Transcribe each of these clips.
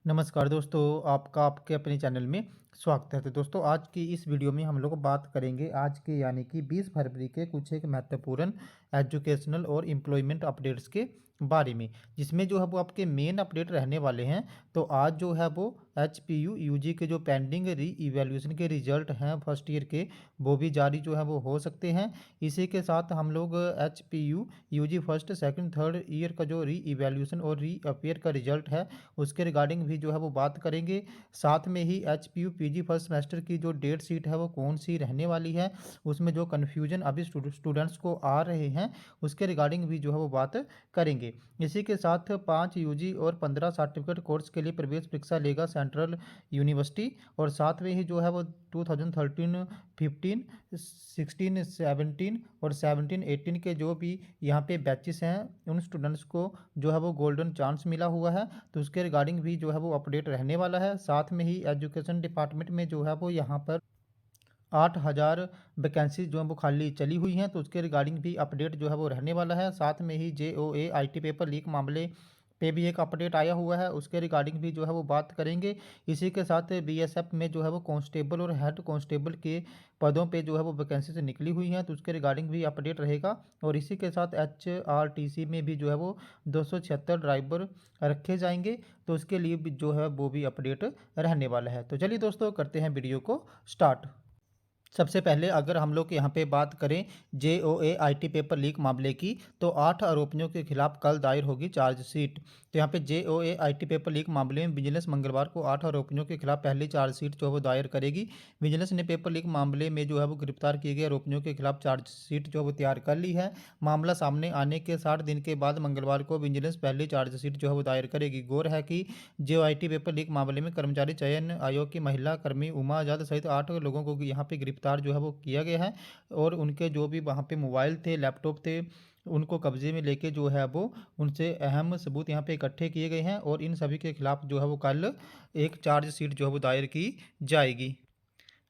नमस्कार दोस्तों, आपका आपके अपने चैनल में स्वागत है। तो दोस्तों, आज की इस वीडियो में हम लोग बात करेंगे आज के यानी कि 20 फरवरी के कुछ एक महत्वपूर्ण एजुकेशनल और एम्प्लॉयमेंट अपडेट्स के बारे में, जिसमें जो है वो आपके मेन अपडेट रहने वाले हैं। तो आज जो है वो एचपीयू यूजी के जो पेंडिंग री इवैल्यूएशन के रिजल्ट हैं फर्स्ट ईयर के, वो भी जारी जो है वो हो सकते हैं। इसी के साथ हम लोग HPU UG first second third year का जो री इवैल्यूएशन और री अपेयर का रिजल्ट है उसके रिगार्डिंग भी जो है वो बात करेंगे। साथ में ही एचपीयू पीजी फर्स्ट सेमेस्टर की जो डेट शीट है वो कौन सी रहने वाली है, उसमें जो कन्फ्यूजन अभी स्टूडेंट्स को आ रहे हैं उसके रिगार्डिंग भी जो है वो बात करेंगे। इसी के साथ 5 यूजी और 15 सर्टिफिकेट कोर्स के लिए प्रवेश परीक्षा लेगा सेंट्रल यूनिवर्सिटी। और साथ में ही जो है वो 2013 15 16 17 और 17 18 के जो भी यहाँ पे बैचेस हैं उन स्टूडेंट्स को जो है वो गोल्डन चांस मिला हुआ है। तो उसके रिगार्डिंग भी जो है वो अपडेट रहने वाला है। साथ में ही एजुकेशन डिपार्टमेंट में जो है वो यहाँ पर 8,000 वैकेंसी जो है वो खाली चली हुई हैं, तो उसके रिगार्डिंग भी अपडेट जो है वो रहने वाला है। साथ में ही जेओए आईटी पेपर लीक मामले पे भी एक अपडेट आया हुआ है, उसके रिगार्डिंग भी जो है वो बात करेंगे। इसी के साथ बीएसएफ में जो है वो कांस्टेबल और हेड कांस्टेबल के पदों पे जो है वो वैकेंसी से निकली हुई हैं, तो उसके रिगार्डिंग भी अपडेट रहेगा। और इसी के साथ एचआरटीसी में भी जो है वो 276 ड्राइवर रखे जाएंगे, तो उसके लिए भी जो है वो भी अपडेट रहने वाला है। तो चलिए दोस्तों, करते हैं वीडियो को स्टार्ट। सबसे पहले अगर हम लोग यहाँ पे बात करें जेओए आईटी पेपर लीक मामले की, तो 8 आरोपियों के खिलाफ कल दायर होगी चार्जशीट। तो यहाँ पे जेओए आईटी पेपर लीक मामले में विजिलेंस मंगलवार को 8 आरोपियों के खिलाफ पहली चार्जशीट जो है वो दायर करेगी। विजिलेंस ने पेपर लीक मामले में जो है वो गिरफ्तार किए गए आरोपियों के खिलाफ चार्जशीट जो है वो तैयार कर ली है। मामला सामने आने के 60 दिन के बाद मंगलवार को विजिलेंस पहली चार्जशीट जो है वो दायर करेगी। गौर है कि जेओआईटी पेपर लीक मामले में कर्मचारी चयन आयोग की महिला कर्मी उमा आजाद सहित 8 लोगों को यहाँ पे गिरफ्तार जो है वो किया गया है। और उनके जो भी वहाँ पे मोबाइल थे, लैपटॉप थे, उनको कब्जे में लेके जो है वो उनसे अहम सबूत यहाँ पे इकट्ठे किए गए हैं। और इन सभी के खिलाफ जो है वो कल एक चार्जशीट जो है वो दायर की जाएगी।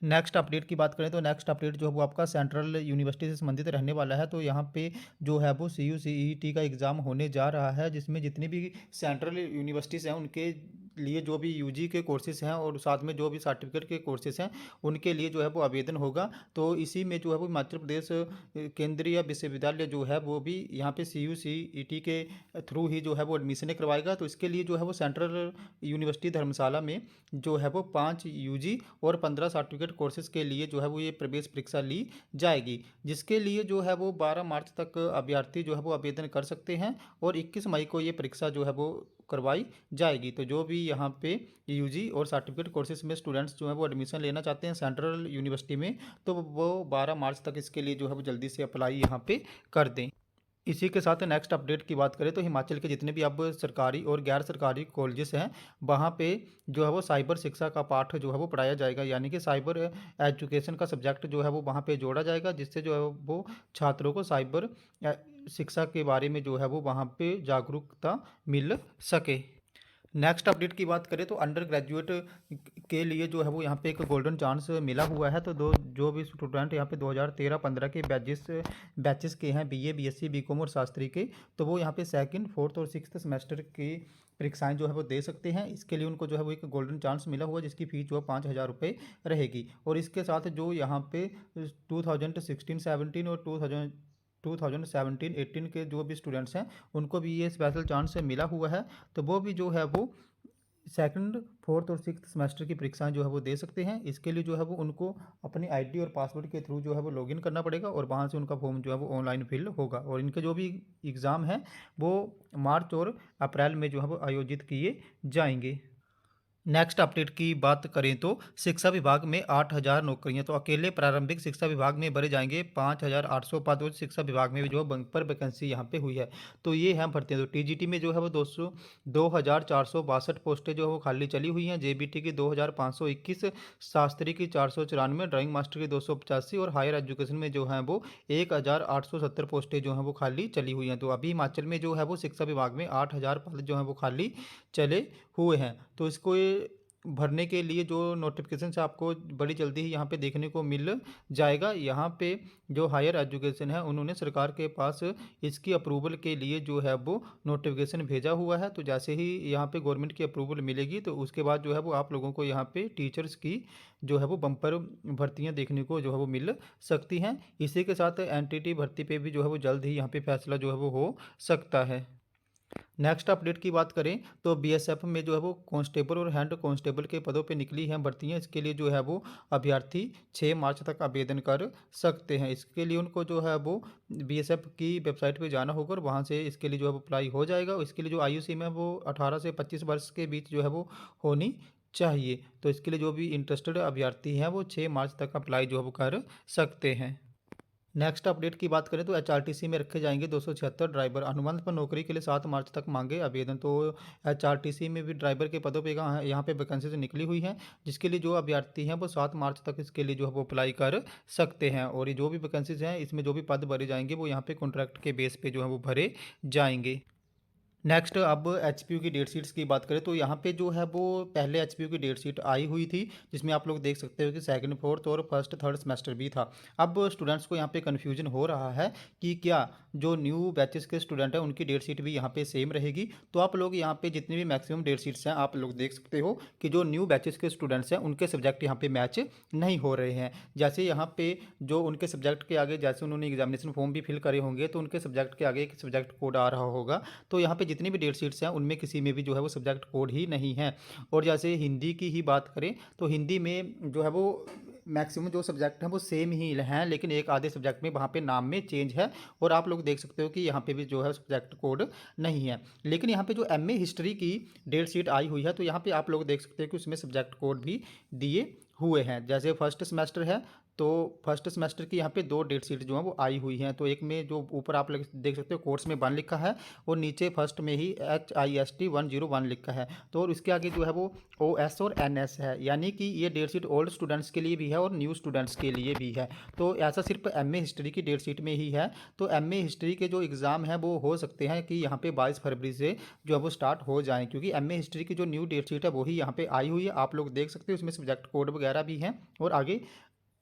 नेक्स्ट अपडेट की बात करें तो नेक्स्ट अपडेट जो है वो आपका सेंट्रल यूनिवर्सिटी से संबंधित रहने वाला है। तो यहाँ पे जो है वो सी यू सी ई टी का एग्ज़ाम होने जा रहा है, जिसमें जितनी भी सेंट्रल यूनिवर्सिटीज़ हैं उनके लिए जो भी यूजी के कोर्सेज हैं और साथ में जो भी सर्टिफिकेट के कोर्सेज हैं उनके लिए जो है वो आवेदन होगा। तो इसी में जो है वो हिमाचल प्रदेश केंद्रीय विश्वविद्यालय जो है वो भी यहाँ पे सी यू सी ई टी के थ्रू ही जो है वो एडमिशन करवाएगा। तो इसके लिए जो है वो सेंट्रल यूनिवर्सिटी धर्मशाला में जो है वो 5 यूजी और 15 सर्टिफिकेट कोर्सेज के लिए जो है वो ये प्रवेश परीक्षा ली जाएगी, जिसके लिए जो है वो 12 मार्च तक अभ्यर्थी जो है वो आवेदन कर सकते हैं और 21 मई को ये परीक्षा जो है वो करवाई जाएगी। तो जो भी यहाँ पे यूजी और सर्टिफिकेट कोर्सेज में स्टूडेंट्स जो है वो एडमिशन लेना चाहते हैं सेंट्रल यूनिवर्सिटी में, तो वो 12 मार्च तक इसके लिए जो है वो जल्दी से अप्लाई यहाँ पे कर दें। इसी के साथ नेक्स्ट अपडेट की बात करें तो हिमाचल के जितने भी अब सरकारी और गैर सरकारी कॉलेजेस हैं वहाँ पे जो है वो साइबर शिक्षा का पाठ जो है वो पढ़ाया जाएगा, यानी कि साइबर एजुकेशन का सब्जेक्ट जो है वो वहाँ पे जोड़ा जाएगा, जिससे जो है वो छात्रों को साइबर शिक्षा के बारे में जो है वो वहाँ पे जागरूकता मिल सके। नेक्स्ट अपडेट की बात करें तो अंडर ग्रेजुएट के लिए जो है वो यहाँ पे एक गोल्डन चांस मिला हुआ है। तो दो जो भी स्टूडेंट यहाँ पे 2013-15 के बैचेस के हैं, बीए बीएससी बीकॉम और शास्त्री के, तो वो यहाँ पे सेकंड फोर्थ और सिक्स्थ सेमेस्टर की परीक्षाएं जो है वो दे सकते हैं। इसके लिए उनको जो है वो एक गोल्डन चांस मिला हुआ है, जिसकी फ़ीस जो है 5,000 रुपये रहेगी। और इसके साथ जो यहाँ पे 2016-17 और 2017-18 के जो भी स्टूडेंट्स हैं उनको भी ये स्पेशल चांस मिला हुआ है। तो वो भी जो है वो सेकंड फोर्थ और सिक्स्थ सेमेस्टर की परीक्षाएं जो है वो दे सकते हैं। इसके लिए जो है वो उनको अपनी आईडी और पासवर्ड के थ्रू जो है वो लॉगिन करना पड़ेगा और वहाँ से उनका फॉर्म जो है वो ऑनलाइन फिल होगा। और इनके जो भी एग्ज़ाम हैं वो मार्च और अप्रैल में जो है वो आयोजित किए जाएंगे। नेक्स्ट अपडेट की बात करें तो शिक्षा विभाग में 8,000 नौकरियां, तो अकेले प्रारंभिक शिक्षा विभाग में भरे जाएंगे 5,800 पद, और शिक्षा विभाग में भी जो बंपर वैकेंसी यहाँ पे हुई है। तो ये हैं भर्तियां। तो टीजीटी में जो है वो 2,462 पोस्टें जो है वो खाली चली हुई हैं, जेबीटी की 2,521, शास्त्री की 494, ड्राइंग मास्टर की 285 और हायर एजुकेशन में जो है वो 1,870 पोस्टें जो हैं वो खाली चली हुई हैं। तो अभी हिमाचल में जो है वो शिक्षा विभाग में 8,000 पद जो हैं वो खाली चले हुए हैं। तो इसको भरने के लिए जो नोटिफिकेशन है आपको बड़ी जल्दी ही यहाँ पे देखने को मिल जाएगा। यहाँ पे जो हायर एजुकेशन है उन्होंने सरकार के पास इसकी अप्रूवल के लिए जो है वो नोटिफिकेशन भेजा हुआ है। तो जैसे ही यहाँ पे गवर्नमेंट की अप्रूवल मिलेगी तो उसके बाद जो है वो आप लोगों को यहाँ पे टीचर्स की जो है वो बम्पर भर्तियाँ देखने को जो है वो मिल सकती हैं। इसी के साथ एनटीटी भर्ती पे भी जो है वो जल्द ही यहाँ पे फैसला जो है वो हो सकता है। नेक्स्ट अपडेट की बात करें तो बीएसएफ में जो है वो कांस्टेबल और हेड कांस्टेबल के पदों पे निकली हैं भर्तियां। इसके लिए जो है वो अभ्यर्थी 6 मार्च तक आवेदन कर सकते हैं। इसके लिए उनको जो है वो बीएसएफ की वेबसाइट पे जाना होगा और वहाँ से इसके लिए जो है वो अप्लाई हो जाएगा। इसके लिए जो आयु सीमा है वो 18 से 25 वर्ष के बीच जो है वो होनी चाहिए। तो इसके लिए जो भी इंटरेस्टेड अभ्यर्थी हैं वो 6 मार्च तक अप्लाई जो है वो कर सकते हैं। नेक्स्ट अपडेट की बात करें तो एचआरटीसी में रखे जाएंगे 276 ड्राइवर। अनुबंध पर नौकरी के लिए 7 मार्च तक मांगे आवेदन। तो एचआरटीसी में भी ड्राइवर के पदों पे यहाँ पे वैकेंसीज निकली हुई हैं, जिसके लिए जो अभ्यर्थी हैं वो 7 मार्च तक इसके लिए जो है वो अप्लाई कर सकते हैं। और ये जो भी वैकेंसीज हैं इसमें जो भी पद भरे जाएंगे वो यहाँ पे कॉन्ट्रैक्ट के बेस पे जो है वो भरे जाएंगे। नेक्स्ट अब एचपीयू की डेट शीट्स की बात करें तो यहाँ पे जो है वो पहले एचपीयू की डेट शीट आई हुई थी, जिसमें आप लोग देख सकते हो कि सेकंड फोर्थ और फर्स्ट थर्ड सेमेस्टर भी था। अब स्टूडेंट्स को यहाँ पे कन्फ्यूजन हो रहा है कि क्या जो न्यू बैचेस के स्टूडेंट हैं उनकी डेट शीट भी यहाँ पे सेम रहेगी। तो आप लोग यहाँ पे जितनी भी मैक्सिमम डेट शीट्स हैं आप लोग देख सकते हो कि जो न्यू बैचेस के स्टूडेंट्स हैं उनके सब्जेक्ट यहाँ पे मैच नहीं हो रहे हैं। जैसे यहाँ पे जो उनके सब्जेक्ट के आगे जैसे उन्होंने एग्जामिनेशन फॉर्म भी फिल करे होंगे तो उनके सब्जेक्ट के आगे एक सब्जेक्ट कोड आ रहा होगा। तो यहाँ पे जितनी भी डेट शीट्स हैं उनमें किसी में भी जो है वो सब्जेक्ट कोड ही नहीं है। और जैसे हिंदी की ही बात करें तो हिंदी में जो है वो मैक्सिमम जो सब्जेक्ट हैं वो सेम ही हैं, लेकिन एक आधे सब्जेक्ट में वहाँ पे नाम में चेंज है। और आप लोग देख सकते हो कि यहाँ पे भी जो है सब्जेक्ट कोड नहीं है। लेकिन यहाँ पे जो एमए हिस्ट्री की डेट शीट आई हुई है तो यहाँ पे आप लोग देख सकते हो कि उसमें सब्जेक्ट कोड भी दिए हुए हैं। जैसे फर्स्ट सेमेस्टर है तो फर्स्ट सेमेस्टर की यहाँ पे 2 डेट शीट जो है वो आई हुई हैं। तो एक में जो ऊपर आप लोग देख सकते हो कोर्स में 1 लिखा है और नीचे फर्स्ट में ही HIST 101 लिखा है। तो और उसके आगे जो है वो OS और NS है, यानी कि ये डेट शीट ओल्ड स्टूडेंट्स के लिए भी है और न्यू स्टूडेंट्स के लिए भी है। तो ऐसा सिर्फ एमए हिस्ट्री की डेट शीट में ही है। तो एमए हिस्ट्री के जो एग्ज़ाम हैं वो हो सकते हैं कि यहाँ पे 22 फरवरी से जो है वो स्टार्ट हो जाएँ, क्योंकि एमए हिस्ट्री की जो न्यू डेट शीट है वही यहाँ पे आई हुई है। आप लोग देख सकते हो उसमें सब्जेक्ट कोड वगैरह भी हैं और आगे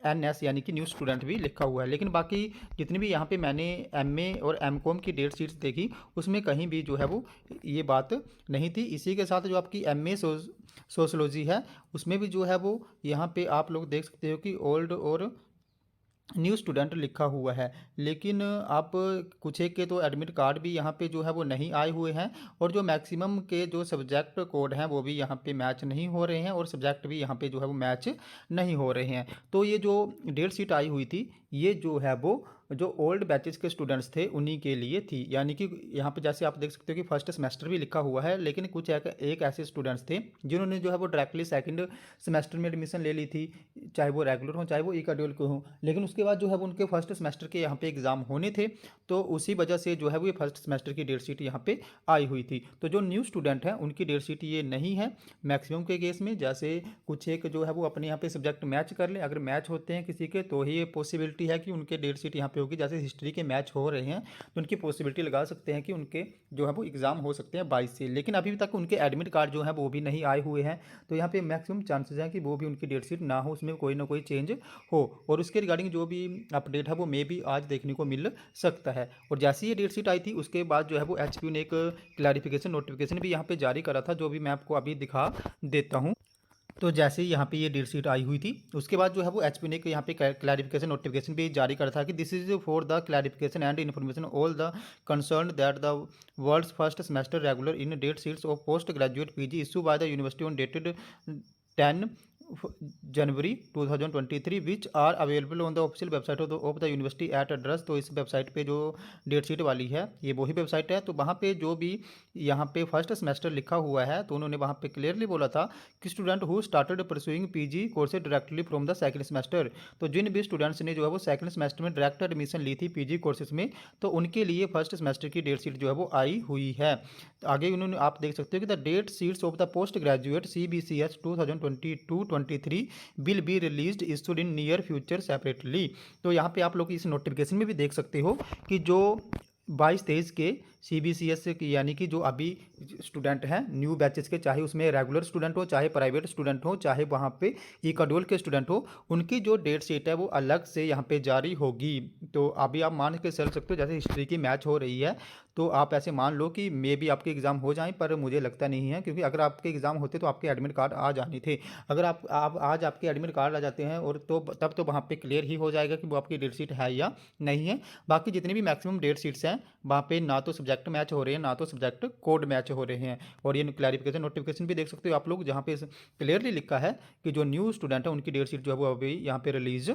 NS यानी कि न्यू स्टूडेंट भी लिखा हुआ है। लेकिन बाकी जितनी भी यहाँ पे मैंने MA और MCOM की डेट शीट्स देखी उसमें कहीं भी जो है वो ये बात नहीं थी। इसी के साथ जो आपकी MA सोशलॉजी है उसमें भी जो है वो यहाँ पे आप लोग देख सकते हो कि ओल्ड और न्यू स्टूडेंट लिखा हुआ है। लेकिन आप कुछ एक के तो एडमिट कार्ड भी यहाँ पे जो है वो नहीं आए हुए हैं और जो मैक्सिमम के जो सब्जेक्ट कोड हैं वो भी यहाँ पे मैच नहीं हो रहे हैं और सब्जेक्ट भी यहाँ पे जो है वो मैच नहीं हो रहे हैं। तो ये जो डेट शीट आई हुई थी ये जो है वो जो ओल्ड बैचेस के स्टूडेंट्स थे उन्हीं के लिए थी। यानी कि यहाँ पे जैसे आप देख सकते हो कि फर्स्ट सेमेस्टर भी लिखा हुआ है, लेकिन कुछ एक ऐसे स्टूडेंट्स थे जिन्होंने जो है वो डायरेक्टली सेकंड सेमेस्टर में एडमिशन ले ली थी, चाहे वो रेगुलर हो चाहे वो ई शेड्यूल के हों। लेकिन उसके बाद जो है वो उनके फर्स्ट सेमेस्टर के यहाँ पे एग्ज़ाम होने थे, तो उसी वजह से जो है वो ये फर्स्ट सेमेस्टर की डेट शीट यहाँ पे आई हुई थी। तो जो न्यू स्टूडेंट हैं उनकी डेट शीट ये नहीं है मैक्सिमम के केस में। जैसे कुछ एक जो है वो अपने यहाँ पे सब्जेक्ट मैच कर ले, अगर मैच होते हैं किसी के तो ही ये पॉसिबिलिटी है कि उनके डेट शीट यहाँ पे होगी। जैसे हिस्ट्री के मैच हो रहे हैं तो उनकी पॉसिबिलिटी लगा सकते हैं कि उनके जो है वो एग्ज़ाम हो सकते हैं 22 से, लेकिन अभी तक उनके एडमिट कार्ड जो है वो भी नहीं आए हुए हैं। तो यहाँ पे मैक्सिमम चांसेस हैं कि वो भी उनकी डेट शीट ना हो, उसमें कोई ना कोई चेंज हो। और उसके रिगार्डिंग जो भी अपडेट है वो मे भी आज देखने को मिल सकता है। और जैसे ये डेट शीट आई थी उसके बाद जो है वो एचपीयू ने एक क्लैरिफिकेशन नोटिफिकेशन भी यहाँ पे जारी करा था, जो भी मैं आपको अभी दिखा देता हूँ। तो जैसे ही यहाँ पे ये डेट शीट आई हुई थी उसके बाद जो है वो एचपी ने यहाँ पे क्लैरिफिकेशन नोटिफिकेशन भी जारी करा था कि this is for the clarification and information all the concern that the world's first semester regular in date sheets of post graduate PG issue by the university on dated 10 January 2023 which are available on the official website of the university at address. तो इस website पे जो date sheet वाली है ये वही website है। तो वहाँ पे जो भी यहाँ पे फर्स्ट सेमेस्टर लिखा हुआ है तो उन्होंने वहाँ पे क्लियरली बोला था कि student who started pursuing PG courses directly from the second semester. तो जिन भी स्टूडेंट्स ने जो है वो सेकंड सेमेस्टर में डायरेक्ट एडमिशन ली थी पीजी कोर्सेज में तो उनके लिए फर्स्ट सेमेस्टर की डेट शीट जो है वो आई हुई है। तो आगे उन्होंने आप देख सकते हो कि the date sheets of the post graduate CBCS 2022-23 will be released issued in near future separately. तो यहाँ पे आप लोग इस नोटिफिकेशन में भी देख सकते हो कि जो 22-23 के CBCS की यानी कि जो अभी स्टूडेंट हैं न्यू बैचेस के, चाहे उसमें रेगुलर स्टूडेंट हो, चाहे प्राइवेट स्टूडेंट हो, चाहे वहाँ पे ई-शेड्यूल के स्टूडेंट हो, उनकी जो डेट शीट है वो अलग से यहाँ पे जारी होगी। तो अभी आप मान के चल सकते हो जैसे हिस्ट्री की मैच हो रही है, तो आप ऐसे मान लो कि मे बी आपके एग्ज़ाम हो जाएं, पर मुझे लगता नहीं है, क्योंकि अगर आपके एग्ज़ाम होते तो आपके एडमिट कार्ड आ जाने थे। अगर आप आज आपके एडमिट कार्ड आ जाते हैं और तो तब तो वहाँ पे क्लियर ही हो जाएगा कि वो आपकी डेट शीट है या नहीं है। बाकी जितनी भी मैक्सिमम डेट शीट्स हैं वहाँ पे ना तो सब्जेक्ट मैच हो रहे हैं, ना तो सब्जेक्ट कोड मैच हो रहे हैं। और ये क्लैरिफिकेशन नोटिफिकेशन भी देख सकते हो आप लोग, जहाँ पे क्लियरली लिखा है कि जो न्यू स्टूडेंट है उनकी डेट शीट जो है वो अभी यहाँ पे रिलीज़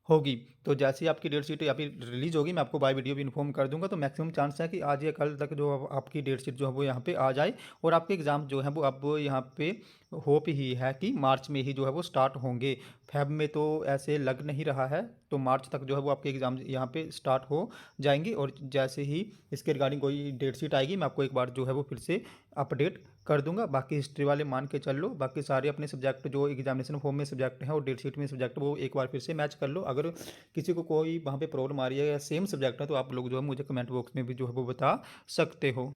होगी। तो जैसे ही आपकी डेट शीट या फिर रिलीज़ होगी, मैं आपको बाय वीडियो भी इन्फॉर्म कर दूंगा। तो मैक्सिमम चांस है कि आज या कल तक जो आपकी डेट शीट जो है वो यहाँ पे आ जाए, और आपके एग्ज़ाम जो है वो अब यहाँ पे होप ही है कि मार्च में ही जो है वो स्टार्ट होंगे। फेब में तो ऐसे लग नहीं रहा है, तो मार्च तक जो है वो आपके एग्ज़ाम यहाँ पे स्टार्ट हो जाएंगे। और जैसे ही इसके रिगार्डिंग कोई डेट शीट आएगी, मैं आपको एक बार जो है वो फिर से अपडेट कर दूंगा। बाकी हिस्ट्री वाले मान के चल लो, बाकी सारे अपने सब्जेक्ट जो एग्जामिनेशन फॉर्म में सब्जेक्ट हैं और डेट शीट में सब्जेक्ट, वो एक बार फिर से मैच कर लो। अगर किसी को कोई वहाँ पे प्रॉब्लम आ रही है या सेम सब्जेक्ट है, तो आप लोग जो है मुझे कमेंट बॉक्स में भी जो है वो बता सकते हो।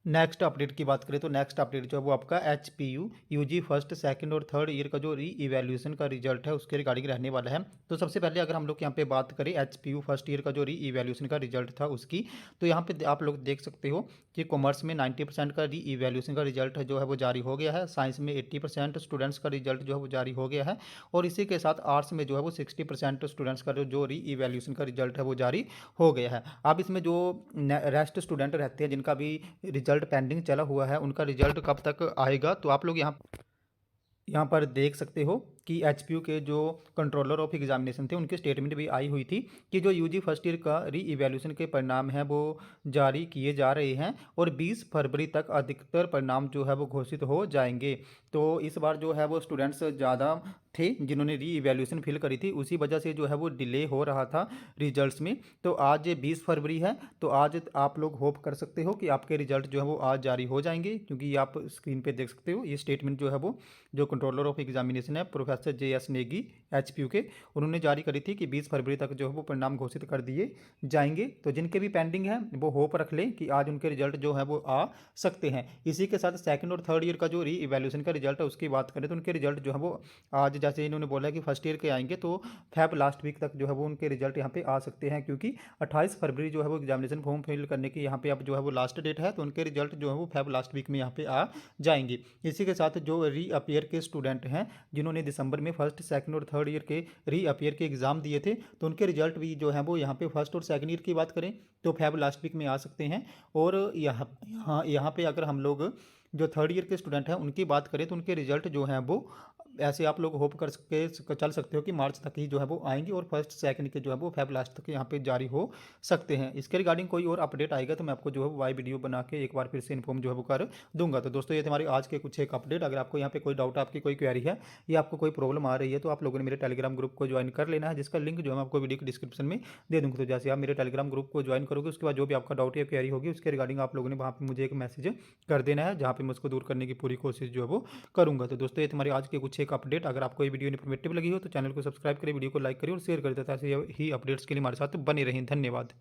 नेक्स्ट अपडेट की बात करें तो नेक्स्ट अपडेट जो है वो आपका HPU UG फर्स्ट सेकंड और थर्ड ईयर का जो री इवैल्यूएशन का रिजल्ट है उसके रिगार्डिंग रहने वाला है। तो सबसे पहले अगर हम लोग यहाँ पे बात करें HPU फर्स्ट ईयर का जो री इवैल्यूएशन का रिजल्ट था उसकी, तो यहाँ पे आप लोग देख सकते हो कि कॉमर्स में 90% का री इवैल्यूएशन का रिजल्ट जो है वो जारी हो गया है, साइंस में 80% स्टूडेंट्स का रिजल्ट जो है वो जारी हो गया है, और इसी के साथ आर्ट्स में जो है वो 60% स्टूडेंट्स का जो री इवैल्यूएशन का रिजल्ट है वो जारी हो गया है। अब इसमें जो रेस्ट स्टूडेंट रहते हैं जिनका भी रिजल्ट पेंडिंग चला हुआ है, उनका रिजल्ट कब तक आएगा, तो आप लोग यहाँ पर देख सकते हो कि HPU के जो कंट्रोलर ऑफ एग्जामिनेशन थे उनके स्टेटमेंट भी आई हुई थी कि जो UG फर्स्ट ईयर का री इवैल्यूएशन के परिणाम हैं वो जारी किए जा रहे हैं, और 20 फरवरी तक अधिकतर परिणाम जो है वो घोषित हो जाएंगे। तो इस बार जो है वो स्टूडेंट्स ज़्यादा थे जिन्होंने री इवैल्यूएशन फिल करी थी, उसी वजह से जो है वो डिले हो रहा था रिजल्ट्स में। तो आज 20 फरवरी है, तो आज आप लोग होप कर सकते हो कि आपके रिजल्ट जो है वो आज जारी हो जाएंगे, क्योंकि ये आप स्क्रीन पे देख सकते हो ये स्टेटमेंट जो है वो जो कंट्रोलर ऑफ एग्जामिनेशन है प्रोफेसर JS नेगी HPU के, उन्होंने जारी करी थी कि 20 फरवरी तक जो है वो परिणाम घोषित कर दिए जाएंगे। तो जिनके भी पेंडिंग है वो होप रख लें कि आज उनके रिजल्ट जो है वो आ सकते हैं। इसी के साथ सेकंड और थर्ड ईयर का जो री इवैल्यूएशन का रिजल्ट है उसकी बात करें तो उनके रिजल्ट जो है वो आज, जैसे इन्होंने बोला है कि फर्स्ट ईयर के आएंगे, तो फैब लास्ट वीक तक जो है वो उनके रिजल्ट यहाँ पे आ सकते हैं, क्योंकि 28 फरवरी जो है वो एग्जामिनेशन फॉर्म फिल करने की यहाँ पे अब जो है वो लास्ट डेट है, तो उनके रिजल्ट जो है वो फैब लास्ट वीक में यहाँ पे आ जाएंगे। इसी के साथ जो री अपीयर के स्टूडेंट हैं जिन्होंने दिसंबर में फर्स्ट सेकंड और थर्ड ईयर के री अपीयर के एग्ज़ाम दिए थे, तो उनके रिजल्ट भी जो है वो यहाँ पे फर्स्ट और सेकंड ईयर की बात करें तो फैब लास्ट वीक में आ सकते हैं। और यहाँ पे अगर हम लोग जो थर्ड ईयर के स्टूडेंट हैं उनकी बात करें तो उनके रिजल्ट जो हैं वो ऐसे आप लोग होप कर सके चल सकते हो कि मार्च तक ही जो है वो आएंगे, और फर्स्ट सेकंड के जो है वो फेब लास्ट तक यहाँ पे जारी हो सकते हैं। इसके रिगार्डिंग कोई और अपडेट आएगा तो मैं आपको जो है वाई वीडियो बना के एक बार फिर से इन्फॉर्म जो है वो कर दूंगा। तो दोस्तों ये थे हमारे आज के कुछ एक अपडेट। अगर आपको यहाँ पे कोई डाउट, आपकी कोई क्वेरी है या आपको कोई प्रॉब्लम आ रही है, तो आप लोगों ने मेरे टेलीग्राम ग्रुप को ज्वाइन कर लेना है, जिसका लिंक जो है मैं आपको वीडियो के डिस्क्रिप्शन में दे दूँगा। तो जैसे आप मेरे टेलीग्राम ग्रुप को ज्वाइन करोगे उसके बाद जो भी आपका डाउट या क्वेरी होगी उसके रिगार्डिंग आप लोगों ने वहाँ पर मुझे एक मैसेज कर देना है, जहाँ पर मैं उसको दूर करने की पूरी कोशिश जो है वो करूँगा। तो दोस्तों ये हमारे आज के कुछ एक अपडेट। अगर आपको ये वीडियो इन्फॉर्मेटिव लगी हो तो चैनल को सब्सक्राइब करें, वीडियो को लाइक करें और शेयर कर देता है, ऐसे ही अपडेट्स के लिए हमारे साथ बने रहें। धन्यवाद।